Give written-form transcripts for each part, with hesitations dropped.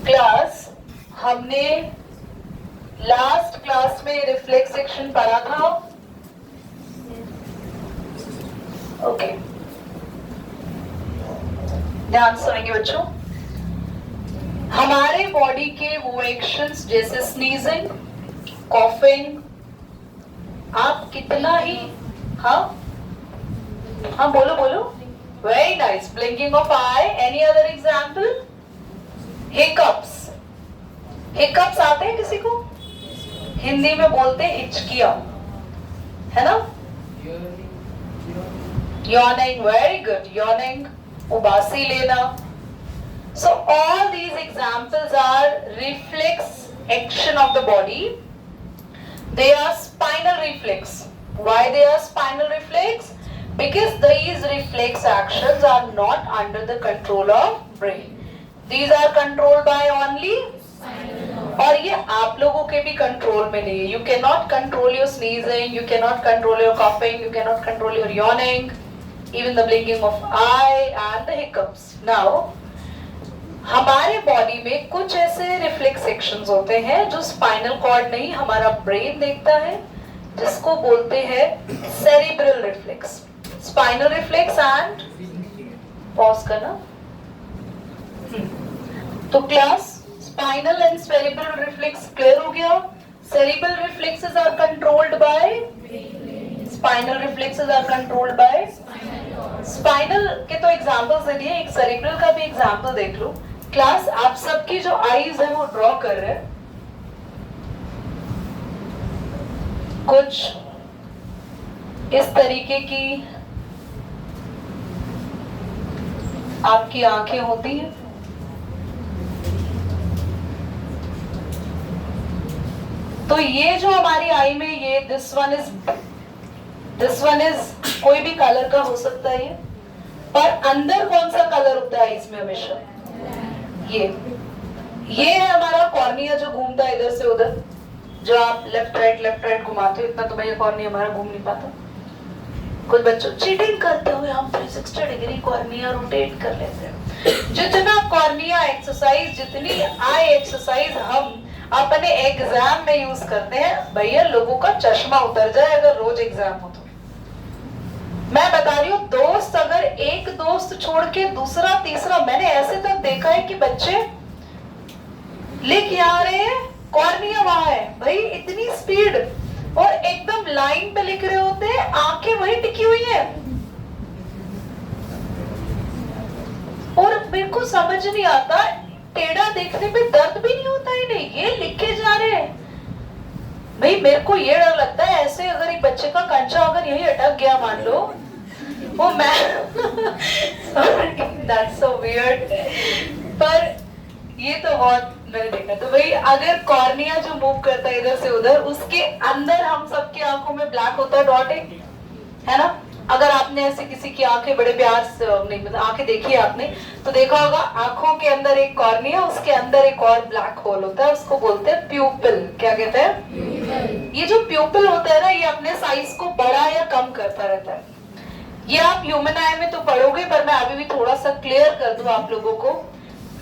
Class हमने last class में reflex section पढ़ा था. ओके, ध्यान सुनेंगे बच्चों. हमारे बॉडी के वो एक्शंस जैसे स्नीजिंग, कॉफिंग, आप कितना ही हाँ बोलो बोलो. Very nice. Blinking of I. Any other example? Hiccups. Hiccups आते हैं किसी को? हिंदी में बोलते हैं हिचकिया, है ना? यॉर्निंग. Very good. यॉर्निंग, उबासी लेना. So all these examples are reflex action of the body. They are spinal reflex. Why they are spinal reflex? Because these reflex actions are not under the control of brain. These are controlled by only. और ये आप लोगों के भी control में नहीं है. You cannot control your sneezing, you cannot control your coughing, you cannot control your yawning, even the blinking of eye and the hiccups. Now, हमारे बॉडी में कुछ ऐसे रिफ्लेक्स सेक्शंस होते हैं जो स्पाइनल कॉर्ड नहीं, हमारा ब्रेन देखता है, जिसको बोलते हैं cerebral reflex. Spinal reflex and pause करना. तो class spinal and cerebral reflex clear हो गया. Cerebral reflexes are controlled by, spinal reflexes are controlled by. Spinal के तो एग्जांपल्स दे दिए, एक सेरिब्रल का भी एग्जांपल देख लो. क्लास आप सबकी जो आईज है वो ड्रॉ कर रहे हैं. कुछ इस तरीके की आपकी आंखें होती हैं. तो ये जो हमारी आई में ये दिस वन इज कोई भी कलर का हो सकता है ये, पर अंदर कौन सा कलर होता है इसमें हमेशा? ये है हमारा कॉर्निया जो घूमता है इधर से उधर, जो आप लेफ्ट राइट घुमाते हो. इतना तो भैया कॉर्निया हमारा घूम नहीं पाता. कुछ बच्चों चीटिंग करते हुए हम 360 डिग्री कॉर्निया रोटेट कर लेते हैं. जितना कॉर्निया एक्सरसाइज, जितनी आई एक्सरसाइज हम अपने एग्जाम में यूज करते हैं, भैया लोगों का चश्मा उतर जाए अगर रोज एग्जाम हो तो. मैं बता रही हूँ, दोस्त अगर एक दोस्त छोड़ के दूसरा तीसरा, मैंने ऐसे तक देखा है कि बच्चे लेके आ रहे हैं, कॉर्निया वहां है भाई, इतनी स्पीड, और एकदम लाइन पे लिख रहे होते हैं, आंखें वही टिकी हुई है. और मेरे को समझ नहीं आता, टेढ़ा देखने पे दर्द भी नहीं होता है. नहीं, ये लिख के जा रहे हैं भाई. मेरे को ये डर लगता है ऐसे अगर एक बच्चे का कंचा अगर यही अटक गया मान लो, वो मैं That's so weird. पर ये तो बहुत मैंने देखा. तो भाई अगर कॉर्निया जो मूव करता है इधर से उधर, उसके अंदर हम सबकी आंखों में ब्लैक होता है, डॉटिंग, है ना? अगर आपने ऐसे किसी की आंखें बड़े प्यार से नहीं, मतलब आंखें देखी है आपने, तो देखा होगा आंखों के अंदर एक कॉर्निया, उसके अंदर एक और ब्लैक होल होता है, उसको बोलते हैं प्यूपिल. क्या कहते हैं? ये जो प्यूपिल होता है ना, ये अपने साइज को बड़ा या कम करता रहता है. ये आप ह्यूमन आई में तो पढ़ोगे, पर मैं अभी भी थोड़ा सा क्लियर कर दूं आप लोगों को.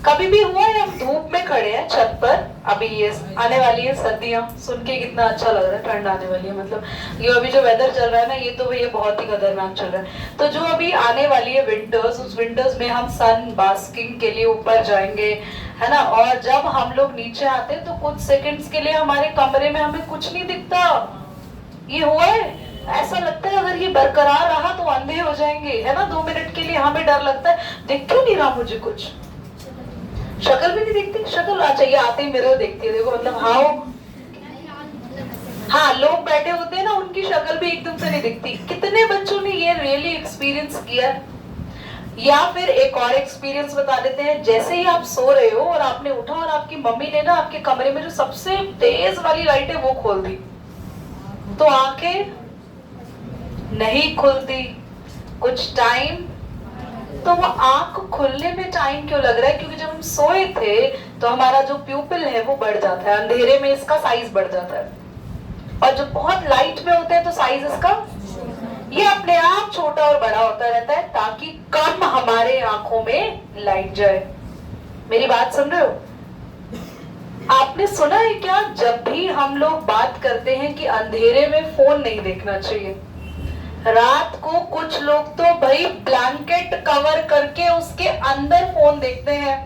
कभी भी हुआ है हम धूप में खड़े हैं छत पर, अभी ये आने वाली है सर्दियां, सुन के कितना अच्छा लग रहा है, ठंड आने वाली है, मतलब ये अभी जो वेदर चल रहा है ना, ये तो भैया बहुत ही खतरनाक चल रहा है. तो जो अभी आने वाली है विंटर्स, उस विंटर्स में हम सन बास्किंग के लिए ऊपर जाएंगे, है ना? और जब हम लोग नीचे आते हैं तो कुछ सेकंड्स के लिए हमारे कमरे में हमें कुछ नहीं दिखता. ये हुआ है, ऐसा लगता है अगर ये बरकरार रहा तो अंधे हो जाएंगे, है ना? 2 मिनट के लिए हमें डर लगता है, दिख क्यों नहीं रहा मुझे, कुछ शक्ल भी नहीं दिखती. शक्ल अच्छा ये आते ही मिरर देखती है, देखो मतलब हाँ लोग बैठे होते हैं ना, उनकी शक्ल भी एकदम से नहीं दिखती. कितने बच्चों ने ये रियली एक्सपीरियंस किया? या फिर एक और एक्सपीरियंस बता देते हैं. जैसे ही आप सो रहे हो और आपने उठा और आपकी मम्मी ने ना आपके कमरे में जो सबसे तेज वाली लाइट है वो खोल दी, तो आंखें नहीं खुलती कुछ टाइम. तो वो आंख खुलने में टाइम क्यों लग रहा है? क्योंकि जब हम सोए थे तो हमारा जो प्यूपिल है वो बढ़ जाता है, अंधेरे में इसका साइज बढ़ जाता है, और जब बहुत लाइट में होते हैं तो साइज इसका ये अपने आप छोटा और बड़ा होता रहता है, ताकि कम हमारे आंखों में लाइट जाए. मेरी बात सुन रहे हो? आपने सुना है क्या, जब भी हम लोग बात करते हैं कि अंधेरे में फोन नहीं देखना चाहिए, रात को कुछ लोग तो भाई ब्लैंकेट कवर करके उसके अंदर फोन देखते हैं।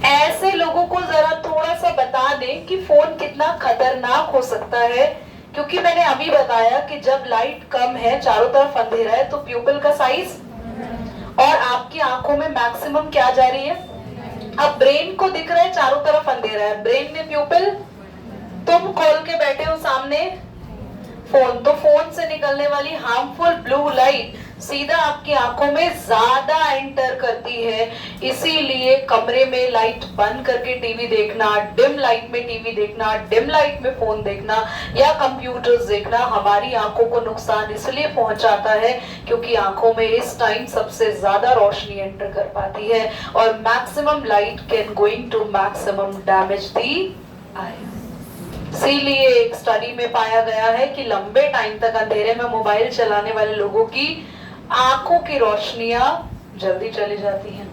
ऐसे लोगों को जरा थोड़ा सा बता दें कि फोन कितना खतरनाक हो सकता है, क्योंकि मैंने अभी बताया कि जब लाइट कम है, चारों तरफ अंधेरा है, तो प्यूपिल का साइज और आपकी आंखों में मैक्सिमम क्या जा रही है। अब ब्रेन को दिख रहा है चारों तरफ अंधेरा है, ब्रेन में प्यूपिल, तुम खोल के बैठे हो सामने फोन, तो फोन से निकलने वाली हार्मफुल ब्लू लाइट सीधा आपकी आंखों में ज्यादा एंटर करती है। इसीलिए कमरे में लाइट बंद करके टीवी देखना, डिम लाइट में टीवी देखना, डिम लाइट में फोन देखना या कंप्यूटर्स देखना हमारी आंखों को नुकसान इसलिए पहुंचाता है क्योंकि आंखों में इस टाइम सबसे ज्यादा रोशनी एंटर कर पाती है और maximum light can going to maximum damage the eye. इसीलिए एक स्टडी में पाया गया है कि लंबे टाइम तक अंधेरे में मोबाइल चलाने वाले लोगों की आंखों की रोशनियां जल्दी चली जाती हैं।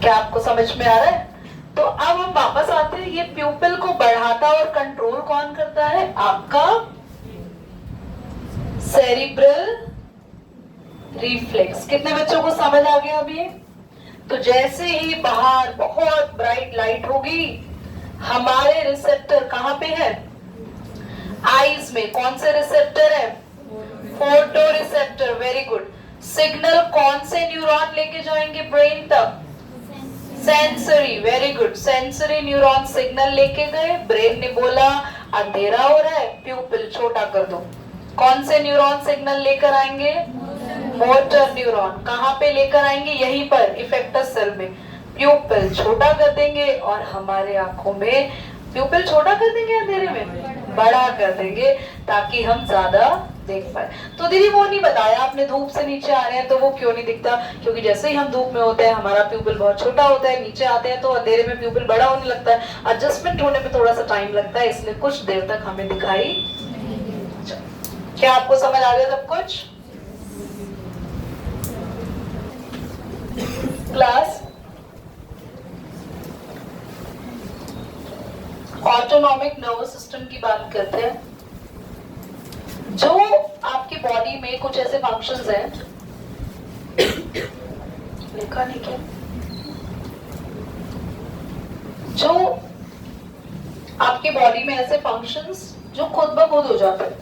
क्या आपको समझ में आ रहा है? तो अब हम वापस आते हैं, ये प्यूपिल को बढ़ाता और कंट्रोल कौन करता है? आपका सेरिब्रल रिफ्लेक्स। कितने बच्चों को समझ आ गया अभी? तो जैसे ही बाहर बहुत ब्राइट लाइट होगी, हमारे रिसेप्टर कहां पे है? आईज में। कौन से रिसेप्टर है? Photo receptor. Very good. Signal कौन से न्यूरॉन लेके जाएंगे ब्रेन तक? Sensory. Very good. Sensory neuron signal लेके गए, ब्रेन ने बोला अंधेरा हो रहा है, प्यूपिल छोटा कर दो। कौन से न्यूरॉन सिग्नल लेकर आएंगे? Motor neuron. कहां पे लेकर आएंगे? यहीं पर इफेक्टस सेल में। प्यूपिल छोटा कर देंगे और हमारे आंखों में प्यूपिल छोटा कर देंगे, अंधेरे में बड़ा कर देंगे ताकि हम ज्यादा देख पाए। तो दीदी वो नहीं बताया आपने, धूप से नीचे आ रहे हैं तो वो क्यों नहीं दिखता? क्योंकि जैसे ही हम धूप में होते हैं हमारा प्यूपिल बहुत छोटा होता है, नीचे आते हैं तो अंधेरे में प्यूपिल बड़ा होने लगता है। एडजस्टमेंट होने में थोड़ा सा टाइम लगता है, इसलिए कुछ देर तक हमें दिखाई। क्या आपको समझ आ गया सब कुछ? क्लास ऑटोनॉमिक नर्वस सिस्टम की बात करते हैं, जो आपकी बॉडी में कुछ ऐसे फंक्शंस हैं, लिखा नहीं क्या, जो आपकी बॉडी में ऐसे फंक्शंस जो खुद ब खुद हो जाते हैं,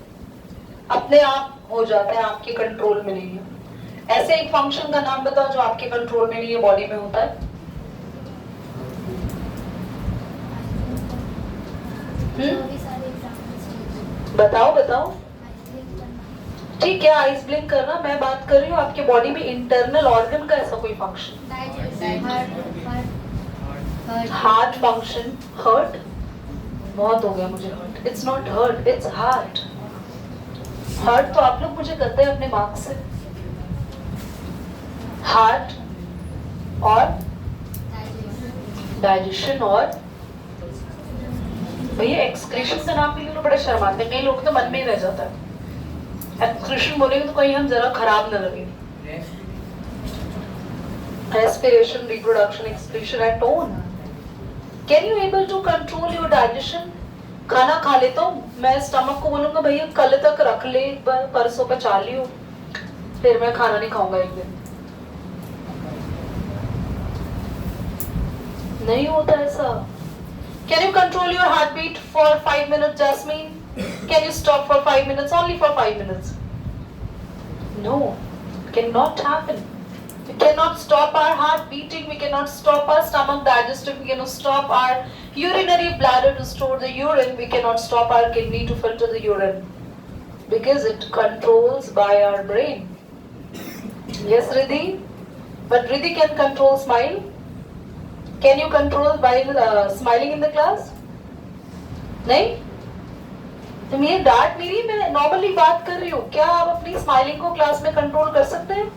अपने आप हो जाते हैं, आपके कंट्रोल में नहीं है। ऐसे एक फंक्शन का नाम बताओ जो आपके कंट्रोल में नहीं है, बॉडी में होता है। बताओ बताओ। ठीक है, आइज ब्लिंक करना। मैं बात कर रही हूँ आपके बॉडी में इंटरनल ऑर्गन का ऐसा कोई फंक्शन। Heart function. हर्ट बहुत हो गया मुझे। Hurt, it's not hurt, it's heart. Hurt तो आप लोग मुझे करते हैं अपने मार्क्स से। हार्ट और डाइजेशन और भैया एक्सक्रीशन का नाम भी बड़ा शर्माते हैं कई लोग, तो मन में ही रह जाता है। एक्सक्रीशन बोलेंगे तो कहीं हम जरा खराब न लगे। Respiration, reproduction, excretion and tone. Can you able to control your digestion? खाना खा लेता हूँ, मैं स्टमक को बोलूंगा भैया कल तक रख ले, एक बार परसों पचा लियो, फिर मैं खाना नहीं खाऊंगा एक दिन। नहीं होता ऐसा। Can you control your heartbeat for 5 minutes, Jasmine? Can you stop for 5 minutes? Only for 5 minutes. No, cannot happen. We cannot stop our heart beating. We cannot stop our stomach digesting. We cannot stop our urinary bladder to store the urine. We cannot stop our kidney to filter the urine because it controls by our brain. Yes, Riddhi? But Riddhi can control smile. Can you control while smiling in the class? नहीं? तो मेरी डांट मेरी, मैं normally बात कर रही हूँ। क्या आप अपनी स्माइलिंग को क्लास में कंट्रोल कर सकते हैं?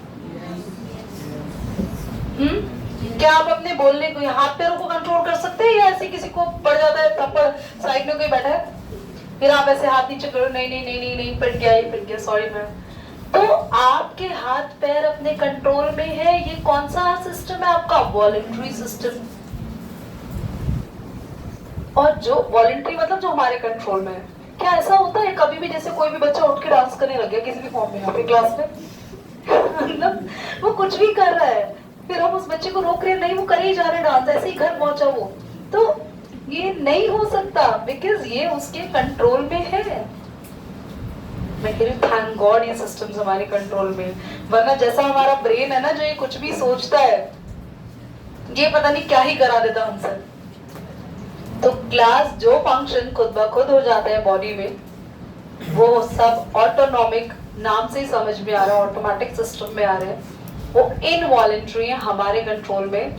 क्या आप अपने बोलने को, हाथ पैरों को कंट्रोल कर सकते हैं, या ऐसे किसी को पड़ जाता है थप्पड़, साइड में कोई बैठा है, फिर आप ऐसे हाथ नीचे करो, नहीं नहीं नहीं नहीं नहीं पिट गया, सॉरी मैम। तो आपके हाथ पैर अपने कंट्रोल में है। ये कौन सा सिस्टम है आपका? Voluntary system. और जो वॉलंटरी मतलब जो हमारे कंट्रोल में है। क्या ऐसा होता है कभी भी जैसे कोई भी बच्चा उठ के डांस करने लग गया किसी भी फॉर्म में यहाँ पे क्लास में मतलब वो कुछ भी कर रहा है, फिर हम उस बच्चे को रोक रहे हैं, नहीं वो कर ही जा रहा है डांस, ऐसे ही घर पहुंचा वो, तो ये नहीं हो सकता बिकॉज ये उसके कंट्रोल में है। मैं कह रही हूँ थैंक गॉड ये सिस्टम्स हमारे कंट्रोल में, वरना जैसा हमारा ब्रेन है ना जो ये कुछ भी सोचता है ये पता नहीं क्या ही करा देता हमसे। तो क्लास जो फंक्शन खुद ब खुद हो जाते हैं बॉडी में वो सब ऑटोनॉमिक, नाम से ही समझ में आ रहा है ऑटोमेटिक सिस्टम में आ रहे हैं, वो इनवॉलेंट्री है, हमारे कंट्रोल में।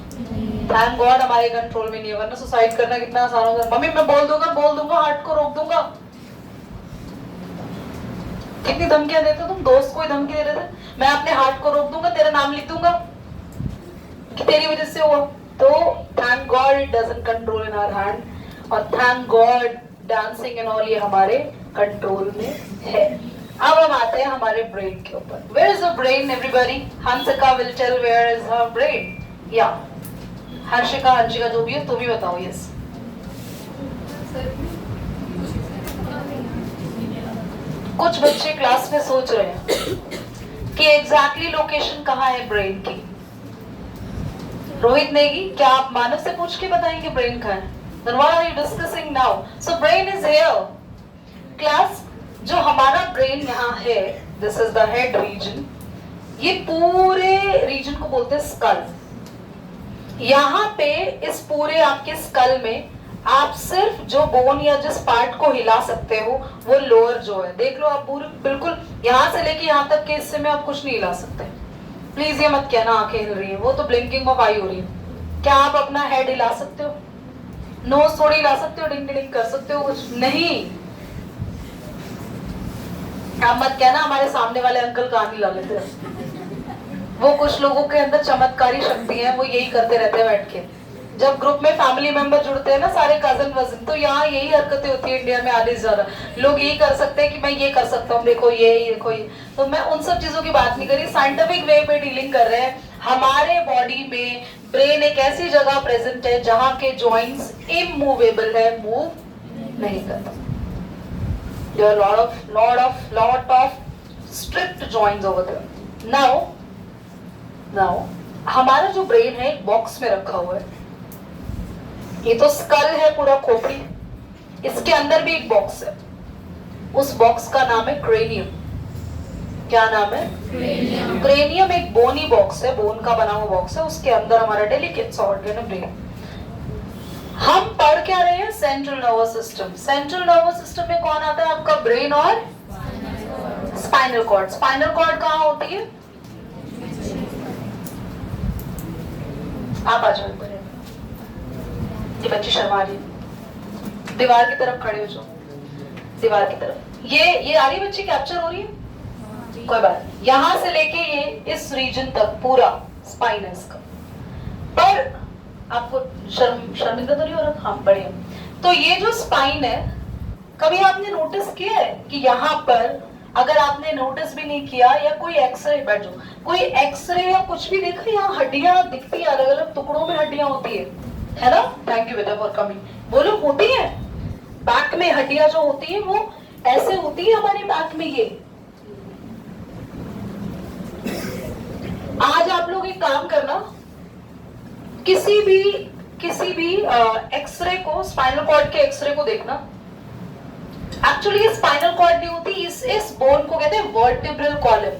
थैंक गॉड हमारे कंट्रोल में नहीं है, वरना सुसाइड करना कितना आसान होगा। मम्मी मैं बोल दूंगा हार्ट को रोक दूंगा। कितनी धमकियां देते हो तुम, दोस्त को ही धमकी दे रहे थे, मैं अपने हार्ट को रोक दूंगा, तेरा नाम लिख दूंगा कि तेरी वजह से हुआ। तो thank God it doesn't control in our hand, और thank God dancing and all ये हमारे कंट्रोल में है। अब हम आते हैं हमारे ब्रेन के ऊपर। Where is the brain everybody? Hansika will tell where is her brain, या हर्षिका हंसिका जो भी है तुम ही बताओ। यस कुछ बच्चे क्लास में सोच रहे हैं कि एग्जैक्टली लोकेशन कहाँ है ब्रेन की। रोहित नेगी, क्या आप मानव से पूछ के बताएंगे ब्रेन कहाँ है? Then what are you discussing now? So brain is here. Class, जो हमारा ब्रेन यहाँ है, this is the head region. ये पूरे रीजन को बोलते हैं स्कल। यहाँ पे इस पूरे आपके स्कल में आप सिर्फ जो बोन या जिस पार्ट को हिला सकते हो वो लोअर जो है, देख लो आप पूरे बिल्कुल यहाँ से लेके यहाँ तक के हिस्से में आप कुछ नहीं हिला सकते। प्लीज ये मत कहना आंखें हिल रही है, वो तो ब्लिंकिंग ऑफ आई हो रही है। क्या आप अपना हेड हिला सकते हो? नोज थोड़ी हिला सकते हो, डिंग डिंग कर सकते हो? कुछ नहीं। आप मत कहना हमारे सामने वाले अंकल कान हिला लेते हैं, वो कुछ लोगों के अंदर चमत्कारी शक्ति है, वो यही करते रहते हैं बैठ के। जब ग्रुप में फैमिली मेंबर जुड़ते हैं ना सारे कजन वजन, तो यहाँ यही हरकतें होती है। इंडिया में आधे से ज्यादा लोग यही कर सकते हैं कि मैं ये कर सकता हूँ, देखो ये देखो ये। तो मैं उन सब चीजों की बात नहीं कर रही, साइंटिफिक वे पे डीलिंग कर रहे हैं। हमारे बॉडी में ब्रेन एक ऐसी जगह प्रेजेंट है जहाँ के जॉइंट्स इमूवेबल है, मूव नहीं करता। There are lot of strict joints over there. Now हमारा जो ब्रेन है एक बॉक्स में रखा हुआ है। ये तो स्कल है पूरा खोपड़ी, इसके अंदर भी एक बॉक्स है, उस बॉक्स का नाम है क्रेनियम। क्या नाम है? क्रेनियम एक बोनी बॉक्स है, बोन का बना हुआ बॉक्स है, उसके अंदर हमारा डेलिकेट सा ऑर्गन है ब्रेन। हम पढ़ क्या रहे हैं? Central nervous system. Central nervous system में कौन आता है? आपका ब्रेन और स्पाइनल कॉर्ड। स्पाइनल कॉर्ड कहाँ होती है? आप आ जाओ, ये बच्ची शर्मा रही, दीवार की तरफ खड़े हो जाओ, दीवार की तरफ। ये आ रही बच्ची, कैप्चर हो रही है? कोई बात नहीं। यहां से लेके ये इस रीजन तक पूरा स्पाइन है इसका। पर आपको शर्मिंदा तो नहीं हो रहा? हाँ बढ़िया। तो ये जो स्पाइन है, कभी आपने नोटिस किया है कि यहाँ पर अगर आपने नोटिस भी नहीं किया या कोई एक्सरे, बैठो, कोई एक्सरे या कुछ भी देखा, यहाँ हड्डियां दिखती है, अलग अलग टुकड़ों में हड्डियां होती है ना? थैंक यू बेटा फॉर कमिंग। वो लोग होती है बैक में, हड्डियां जो होती है वो ऐसे होती है हमारे बैक में। ये आज आप लोग एक काम करना, किसी भी एक्सरे को, स्पाइनल कॉर्ड के एक्सरे को देखना। एक्चुअली ये स्पाइनल कॉर्ड नहीं होती, इस बोन को कहते हैं वर्टिब्रल कॉलम।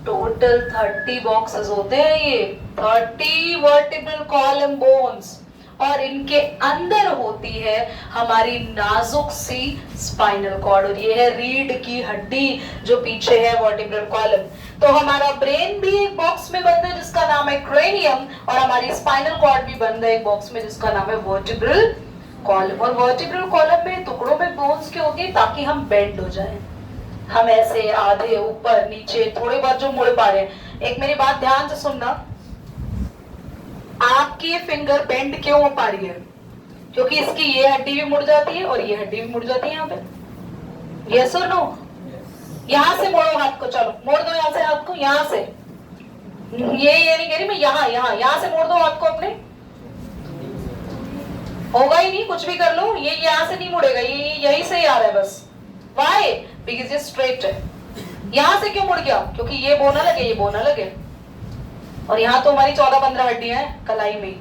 टोटल 30 बॉक्सेस होते हैं ये, 30 वर्टिब्रल कॉलम बोन्स, और इनके अंदर होती है हमारी नाजुक सी स्पाइनल कॉर्ड, और ये है रीढ़ की हड्डी जो पीछे है वर्टिब्रल कॉलम। तो हमारा ब्रेन भी एक बॉक्स में बंद है जिसका नाम है क्रेनियम, और हमारी स्पाइनल कॉर्ड भी बंद है एक बॉक्स में जिसका नाम है वर्टिब्रल कॉलम। और वर्टिब्रल कॉलम में टुकड़ों में बोन्स क्यों होती है? ताकि हम बेंड हो जाए, हम ऐसे आधे ऊपर नीचे थोड़े बहुत जो मुड़ पा रहे हैं। एक मेरी बात ध्यान से सुनना, आपकी फिंगर बेंड क्यों हो पा रही है? क्योंकि इसकी ये हड्डी भी मुड़ जाती है और ये हड्डी भी मुड़ जाती है यहाँ पे। यस और नो? यहाँ से मोड़ो हाथ को, चलो मोड़ दो यहाँ से हाथ को, यहाँ से, ये नहीं कह रही मैं, यहाँ से मोड़ दो हाथ को अपने। होगा ही नहीं, कुछ भी कर लो ये यहाँ से नहीं मुड़ेगा, ये यहीं से ही आ रहा है बस। वाई? बिकॉज ये स्ट्रेट है। यहाँ से क्यों मुड़ गया? क्योंकि ये बोना लगे, ये बोना लगे। और यहाँ तो हमारी 14-15 हड्डियां हैं कलाई में,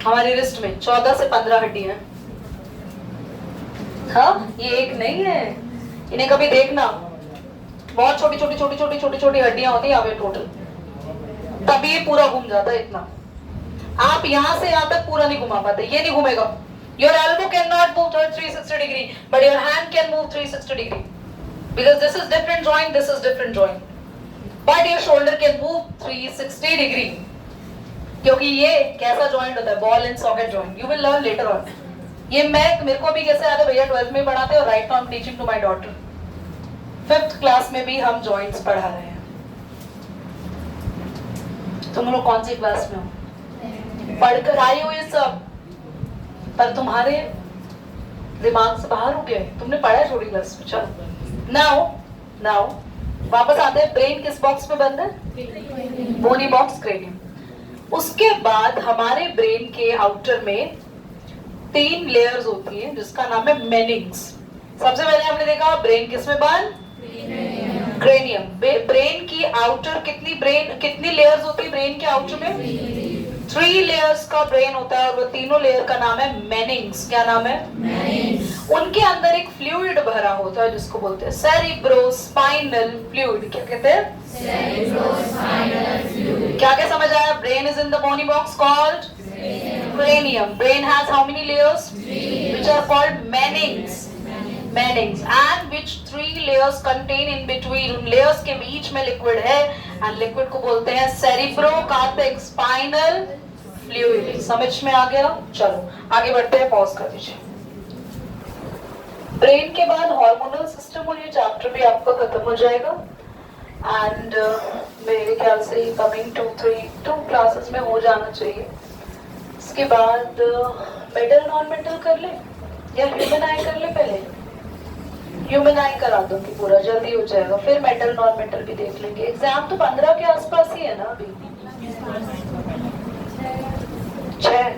हमारी रिस्ट में 14 से 15 हड्डियां हैं। हाँ, ये एक नहीं है, इन्हें कभी देखना, बहुत छोटी छोटी छोटी छोटी छोटी छोटी हड्डियां होती है यहाँ पे टोटल, तभी ये पूरा घूम जाता है इतना। आप यहाँ से यहाँ तक पूरा नहीं घुमा पाते, ये नहीं घूमेगा। Your elbow cannot move 360 degree, but your hand can move 360 degree. Because this is different joint, this is different joint. But your shoulder can move 360 degree. क्योंकि ये कैसा जॉइंट होता है? Ball and socket joint. You will learn later on. ये मेरे को भी कैसे आता है भैया, 12th में पढ़ाते हैं, और right now I am teaching to my daughter. 5th class में भी हम जॉइंट्स पढ़ा रहे हैं। तुम लोग कौन सी क्लास में हो? पढ़कर आई हो ये सब, पर तुम्हारे दिमाग से बाहर हो गए, तुमने पढ़ा है छोटी क्लास में। चलो नाउ वापस आते हैं। ब्रेन किस बॉक्स में बंद है? बोनी बॉक्स, क्रेनियम। उसके बाद हमारे ब्रेन के आउटर में 3 लेयर्स होती हैं जिसका नाम है मेनिंग्स। सबसे पहले हमने देखा ब्रेन किस में बंद? क्रेनियम। ब्रेन की आउटर कितनी लेयर्स होती है ब्रेन के आउटर में? 3 लेयर्स का ब्रेन होता है, और वो तीनों लेयर का नाम है मेनिंग्स। क्या नाम है? मेनिंग्स। उनके अंदर एक फ्लूइड भरा होता है जिसको बोलते हैं सेरिब्रोस्पाइनल फ्लूइड। क्या कहते हैं? Cerebrospinal fluid. क्या क्या समझ आया? Brain is in the bony box called cranium. Brain has how many layers? 3. Which are called menings. And which 3 layers contain in between? उन layers के बीच में लिक्विड है, and लिक्विड को बोलते हैं सेरिब्रोकार्पेक्स स्पाइनल फ्लूइड। समझ में आ गया? चलो आगे बढ़ते हैं, पॉज कर दीजिए। ब्रेन के बाद हार्मोनल सिस्टम, और ये चैप्टर भी आपका खत्म हो जाएगा। एंड मेरे ख्याल से कमिंग 2 क्लासेस में हो जाना चाहिए। इसके बाद मेटल नॉन मेटल कर ले या ह्यूमन आई कर ले? पहले ह्यूमन आई करा दूंगी, पूरा जल्दी हो जाएगा। फिर मेटल नॉन मेटल भी देख लेंगे। एग्जाम तो 15 के आसपास ही है ना अभी। 6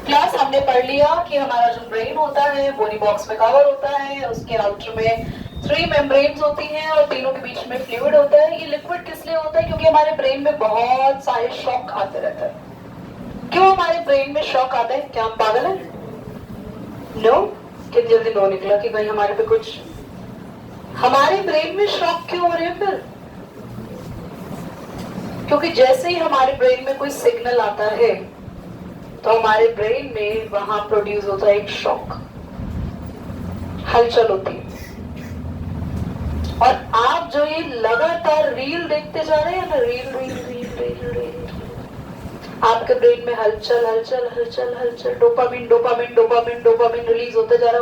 क्लास हमने पढ़ लिया कि हमारा जो ब्रेन होता है बोनी बॉक्स में कवर होता है, उसके आउटर में 3 मेम्ब्रेन्स होती हैं और तीनों के बीच में फ्लूइड होता है। ये लिक्विड किस लिए होता है? क्योंकि हमारे ब्रेन में बहुत सारे शॉक आते रहते हैं। क्यों हमारे ब्रेन में शॉक आते हैं? क्या हम पागल हैं? नो। कितनी जल्दी नो निकला कि भाई हमारे पे कुछ, हमारे ब्रेन में शॉक क्यों हो रहे हैं फिर? क्योंकि जैसे ही हमारे ब्रेन में कोई सिग्नल आता है तो हमारे ब्रेन में वहां प्रोड्यूस होता है एक शॉक, हलचल होती है। और आप जो ये लगातार रील देखते जा रहे हैं ना, रील, आपके ब्रेन में हलचल हलचल हलचल हलचल, डोपामिन रिलीज होता जा रहा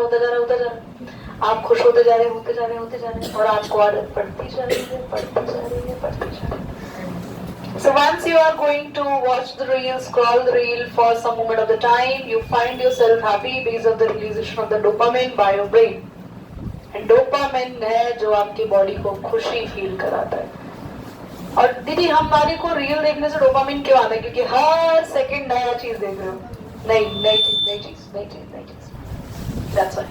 है। आप खुश होते जा रहे हैं और आपको आदत पड़ती जा रही है। So once you are going to watch the reel, scroll the reel for some moment of the time, you find yourself happy because of the release of the dopamine by your brain. And dopamine है जो आपकी body को खुशी feel कराता है। और दीदी हमारे को रील देखने से डोपामिन क्यों आता है? क्योंकि हर सेकंड नया चीज देख रहे हो, नई चीज। That's why.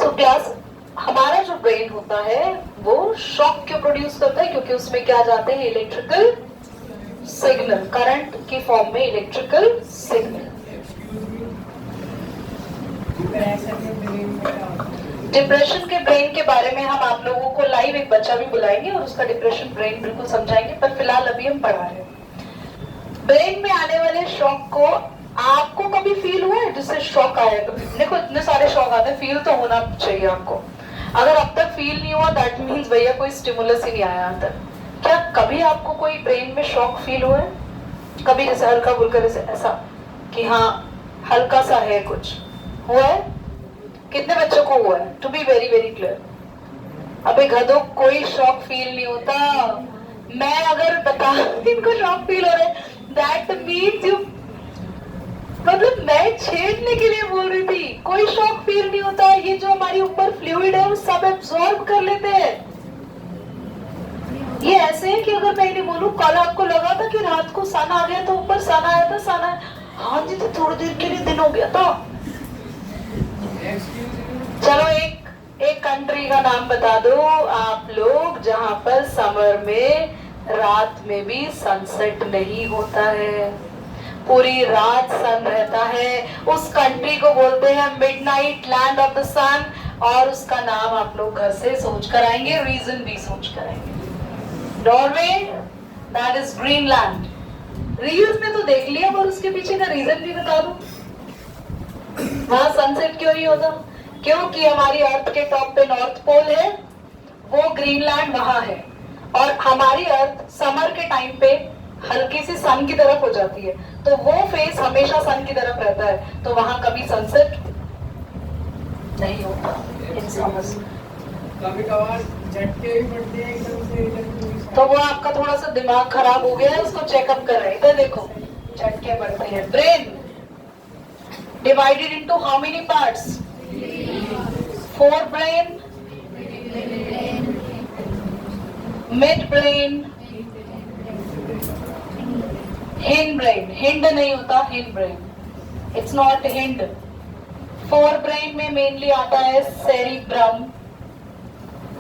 So क्लास, हमारा जो ब्रेन होता है वो शॉक क्यों प्रोड्यूस करता है? क्योंकि उसमें क्या जाते हैं? इलेक्ट्रिकल सिग्नल, करंट की फॉर्म में इलेक्ट्रिकल सिग्नल। डिप्रेशन के ब्रेन के बारे में हम आप लोगों को लाइव एक बच्चा भी बुलाएंगे और उसका डिप्रेशन ब्रेन बिल्कुल समझाएंगे, पर फिलहाल अभी हम पढ़ा रहे हैं। ब्रेन में आने वाले शॉक को आपको कभी फील हुआ है जिससे शॉक आया? कभी देखो इतने सारे शॉक आते हैं, फील तो होना चाहिए आपको। अगर अब तक फील नहीं हुआ दैट मीन्स भैया कोई स्टिमुलस ही नहीं आया अंदर। क्या कभी आपको कोई ब्रेन में शॉक फील हुआ है? कभी जैसे हल्का फुल्का, जैसे ऐसा कि हाँ हल्का सा है, कुछ हुआ है? कितने बच्चों को हुआ है? To be very very clear, अबे गधों कोई शॉक फील नहीं होता। मैं अगर बता इनको शॉक फील हो रहा है दैट मीन्स यू, मतलब मैं छेड़ने के लिए बोल रही थी। कोई शॉक फील नहीं होता है, ये जो हमारी ऊपर फ्लूइड है वो सब एब्सॉर्ब कर लेते हैं। ये ऐसे है कि अगर मैं नहीं बोलूं, कल आपको लगा था कि रात को सन आ गया तो ऊपर सन आया था, सन आया, हाँ जी, तो थोड़ी देर के लिए दिन हो गया था। चलो एक कंट्री का नाम बता दो आप लोग जहां पर समर में रात में भी सनसेट नहीं होता है, पूरी रात सन रहता है। उस कंट्री को बोलते हैं मिडनाइट लैंड ऑफ द सन, और उसका नाम आप लोग घर से सोच कर आएंगे, रीजन भी सोच कर आएंगे। Norway, that is Greenland. Reels में तो देख लिया, पर उसके पीछे का रीजन भी बता दो। वहां सनसेट क्यों नहीं होता? क्योंकि हमारी अर्थ के टॉप पे नॉर्थ पोल है, वो ग्रीनलैंड वहां है, और हमारी अर्थ समर के टाइम पे हल्की सी सन की तरफ हो जाती है, तो वो फेस हमेशा सन की तरफ रहता है, तो वहां कभी सनसेट नहीं होता इन समर्स। कभी कभार झटके भी पड़ते हैं एकदम से, तो वो आपका थोड़ा सा दिमाग खराब हो गया है, उसको चेकअप कर रहे हैं। इधर देखो, झटके पड़ते हैं। Brain divided into how many parts? 4 brain, mid brain, hind brain. Hind नहीं होता, hind brain, it's not hind. 4 brain में मेनली आता है cerebrum.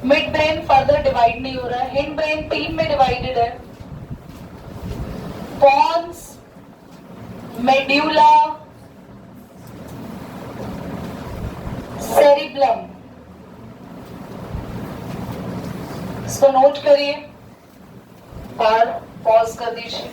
Mid brain further divide नहीं हो रहा है। हिंड ब्रेन 3 में डिवाइडेड है, पॉन्स, मेड्यूला, सेरिब्लम। इसको नोट करिए और पॉज कर दीजिए।